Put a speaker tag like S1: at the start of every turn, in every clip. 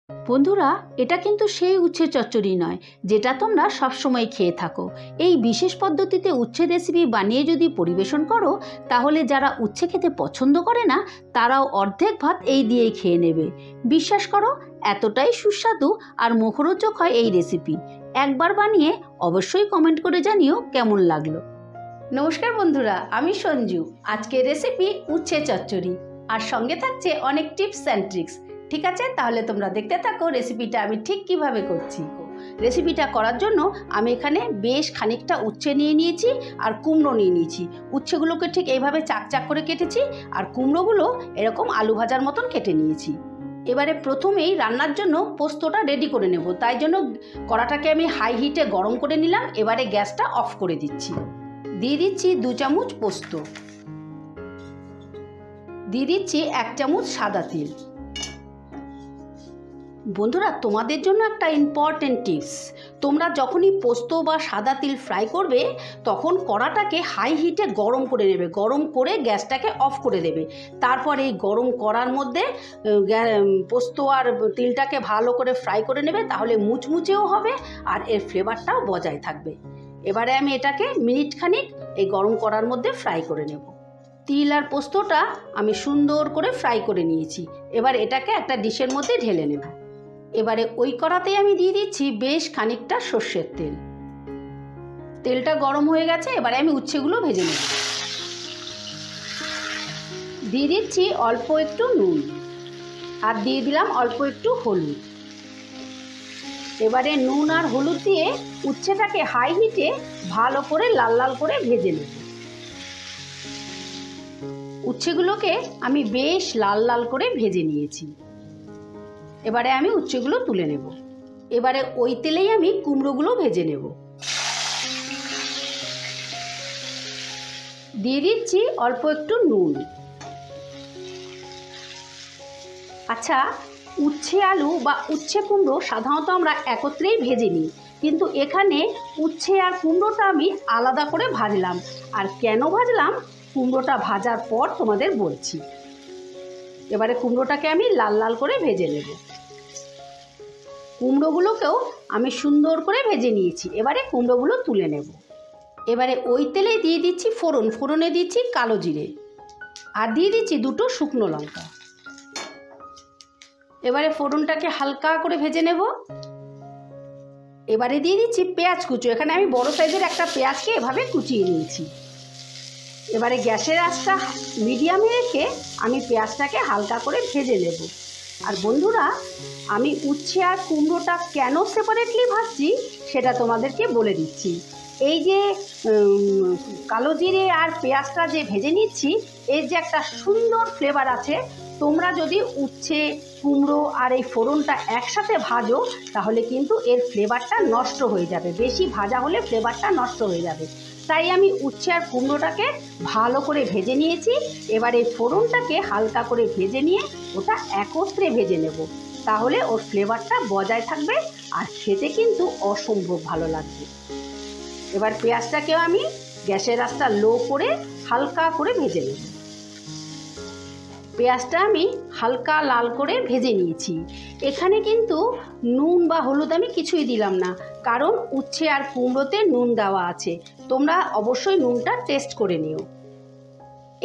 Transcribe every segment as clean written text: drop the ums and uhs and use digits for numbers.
S1: বন্ধুরা, এটা কিন্তু সেই উচ্ছে চচ্চড়ি নয় যেটা তোমরা সবসময় খেয়ে থাকো। এই বিশেষ পদ্ধতিতে উচ্ছে রেসিপি বানিয়ে যদি পরিবেশন করো, তাহলে যারা উচ্ছে খেতে পছন্দ করে না তারাও অর্ধেক ভাত এই দিয়েই খেয়ে নেবে। বিশ্বাস করো, এতটাই সুস্বাদু আর মুখরোচক হয় এই রেসিপি। একবার বানিয়ে অবশ্যই কমেন্ট করে জানিও কেমন লাগলো। নমস্কার বন্ধুরা, আমি সঞ্জু। আজকের রেসিপি উচ্ছে চচ্চড়ি, আর সঙ্গে থাকছে অনেক টিপস অ্যান্ড ট্রিক্স। ঠিক আছে, তাহলে তোমরা দেখতে থাকো রেসিপিটা আমি ঠিক কিভাবে করছি। রেসিপিটা করার জন্য আমি এখানে বেশ খানিকটা উচ্ছে নিয়ে নিয়েছি আর কুমড়ো নিয়ে নিয়েছি। উচ্ছেগুলোকে ঠিক এইভাবে চাক চাক করে কেটেছি, আর কুমড়োগুলো এরকম আলু ভাজার মতন কেটে নিয়েছি। এবারে প্রথমেই রান্নার জন্য পোস্তটা রেডি করে নেব। তাই জন্য কড়াটাকে আমি হাই হিটে গরম করে নিলাম। এবারে গ্যাসটা অফ করে দিচ্ছি। দিয়ে দিচ্ছি 2 চামচ পোস্ত, দিয়ে দিচ্ছি 1 চামচ সাদা তিল। বন্ধুরা, তোমাদের জন্য একটা ইম্পর্টেন্ট টিপস, তোমরা যখনই পোস্ত বা সাদা তিল ফ্রাই করবে তখন কড়াটাকে হাই হিটে গরম করে নেবে। গরম করে গ্যাসটাকে অফ করে দেবে। তারপর এই গরম কড়ার মধ্যে পোস্ত আর তিলটাকে ভালো করে ফ্রাই করে নেবে, তাহলে মুচমুচেও হবে আর এর ফ্লেভারটাও বজায় থাকবে। এবারে আমি এটাকে মিনিট খানিক এই গরম কড়ার মধ্যে ফ্রাই করে নেব। তিল আর পোস্তটা আমি সুন্দর করে ফ্রাই করে নিয়েছি। এবার এটাকে একটা ডিশের মধ্যে ঢেলে নেব। এবারে ওই কড়াতেই আমি দিয়ে দিচ্ছি বেশ খানিকটা সর্ষের তেল। তেলটা গরম হয়ে গেছে, এবারে আমি উচ্ছেগুলো ভেজে নেব। দিয়ে দিচ্ছি অল্প একটু নুন, আর দিয়ে দিলাম অল্প একটু হলুদ। এবারে নুন আর হলুদ দিয়ে উচ্ছেটাকে হাই হিটে ভালো করে লাল লাল করে ভেজে নেব। উচ্ছেগুলোকে আমি বেশ লাল লাল করে ভেজে নিয়েছি। এবারে আমি উচ্ছেগুলো তুলে নেব। এবারে ওই তেলেই আমি কুমড়োগুলো ভেজে নেব। দিয়ে দিচ্ছি অল্প একটু নুন। আচ্ছা, উচ্ছে আলু বা উচ্ছে কুমড়ো সাধারণত আমরা একত্রেই ভেজে নিই, কিন্তু এখানে উচ্ছে আর কুমড়োটা আমি আলাদা করে ভাজলাম। আর কেন ভাজলাম, কুমড়োটা ভাজার পর তোমাদের বলছি। এবারে কুমড়োটাকে আমি লাল লাল করে ভেজে নেব। কুমড়োগুলোকেও আমি সুন্দর করে ভেজে নিয়েছি। এবারে কুমড়োগুলো তুলে নেব। এবারে ওই তেলে দিয়ে দিচ্ছি ফোড়ন। ফোড়নে দিচ্ছি কালো জিরে, আর দিয়ে দিচ্ছি 2টো শুকনো লঙ্কা। এবারে ফোড়নটাকে হালকা করে ভেজে নেব। এবারে দিয়ে দিচ্ছি পেঁয়াজ কুচো। এখানে আমি বড় সাইজের একটা পেঁয়াজকে এভাবে কুচিয়ে নিয়েছি। এবারে গ্যাসের আঁচটা মিডিয়ামে রেখে আমি পেঁয়াজটাকে হালকা করে ভেজে নেব। আর বন্ধুরা, আমি উচ্ছে আর কুমড়োটা কেন সেপারেটলি ভাজছি সেটা তোমাদেরকে বলে দিচ্ছি। এই যে কালো জিরে আর পেঁয়াজটা যে ভেজে নিচ্ছি, এর যে একটা সুন্দর ফ্লেভার আছে। তোমরা যদি উচ্ছে, কুমড়ো আর এই ফোড়নটা একসাথে ভাজো তাহলে কিন্তু এর ফ্লেভারটা নষ্ট হয়ে যাবে। বেশি ভাজা হলে ফ্লেভারটা নষ্ট হয়ে যাবে। তাই আমি উচ্ছে আর কুমড়োটাকে ভালো করে ভেজে নিয়েছি। এবার এই ফোড়নটাকে হালকা করে ভেজে নিয়ে ওটা একত্রে ভেজে নেব, তাহলে ওর ফ্লেভারটা বজায় থাকবে আর খেতে কিন্তু অসম্ভব ভালো লাগবে। এবার পেঁয়াজটাকেও আমি গ্যাসের আঁচটা লো করে হালকা করে ভেজে নেব। পেঁয়াজটা আমি হালকা লাল করে ভেজে নিয়েছি। এখানে কিন্তু নুন বা হলুদ আমি কিছুই দিলাম না, কারণ উচ্ছে আর কুমড়োতে নুন দেওয়া আছে। তোমরা অবশ্যই নুনটা টেস্ট করে নিও।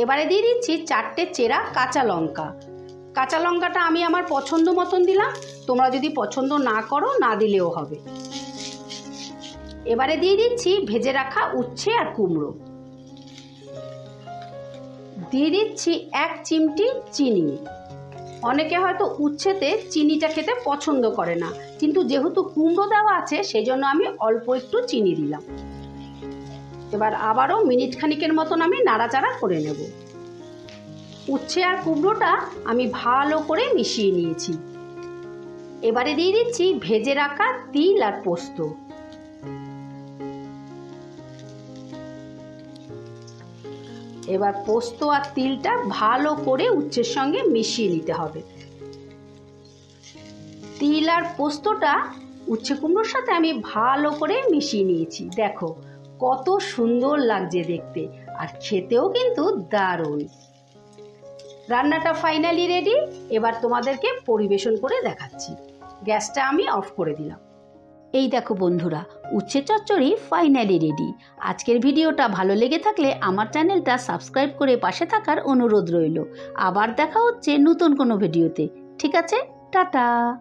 S1: এবারে দিয়ে দিচ্ছি 4টে চেরা কাঁচা লঙ্কা। কাঁচা লঙ্কাটা আমি আমার পছন্দ মতন দিলাম, তোমরা যদি পছন্দ না করো না দিলেও হবে। এবারে দিয়ে দিচ্ছি ভেজে রাখা উচ্ছে আর কুমড়ো। দিয়ে দিচ্ছি 1 চিমটি চিনি। অনেকে হয়তো উচ্ছেতে চিনিটা খেতে পছন্দ করে না, কিন্তু যেহেতু কুমড়ো দেওয়া আছে সেই জন্য আমি অল্প একটু চিনি দিলাম। এবার আবারও মিনিট খানিকের মতন আমি নাড়াচাড়া করে নেব। উচ্ছে আর কুমড়োটা আমি ভালো করে মিশিয়ে নিয়েছি। এবারে দিয়ে দিচ্ছি ভেজে রাখা তিল আর পোস্ত। এবার পোস্ত আর তিলটা ভালো করে উচ্ছের সঙ্গে মিশিয়ে নিতে হবে। তিল আর পোস্তটা উচ্ছে কুমড়োর সাথে আমি ভালো করে মিশিয়ে নিয়েছি। দেখো কত সুন্দর লাগছে দেখতে, আর খেতেও কিন্তু দারুণ। রান্নাটা ফাইনালি রেডি। এবার তোমাদেরকে পরিবেশন করে দেখাচ্ছি। গ্যাসটা আমি অফ করে দিলাম। এই দেখো বন্ধুরা, উচ্ছে চচ্চড়ি ফাইনালি রেডি। আজকের ভিডিওটা ভালো লেগে থাকলে আমার চ্যানেলটা সাবস্ক্রাইব করে পাশে থাকার অনুরোধ রইল। আবার দেখা হচ্ছে নতুন কোনো ভিডিওতে। ঠিক আছে, টাটা।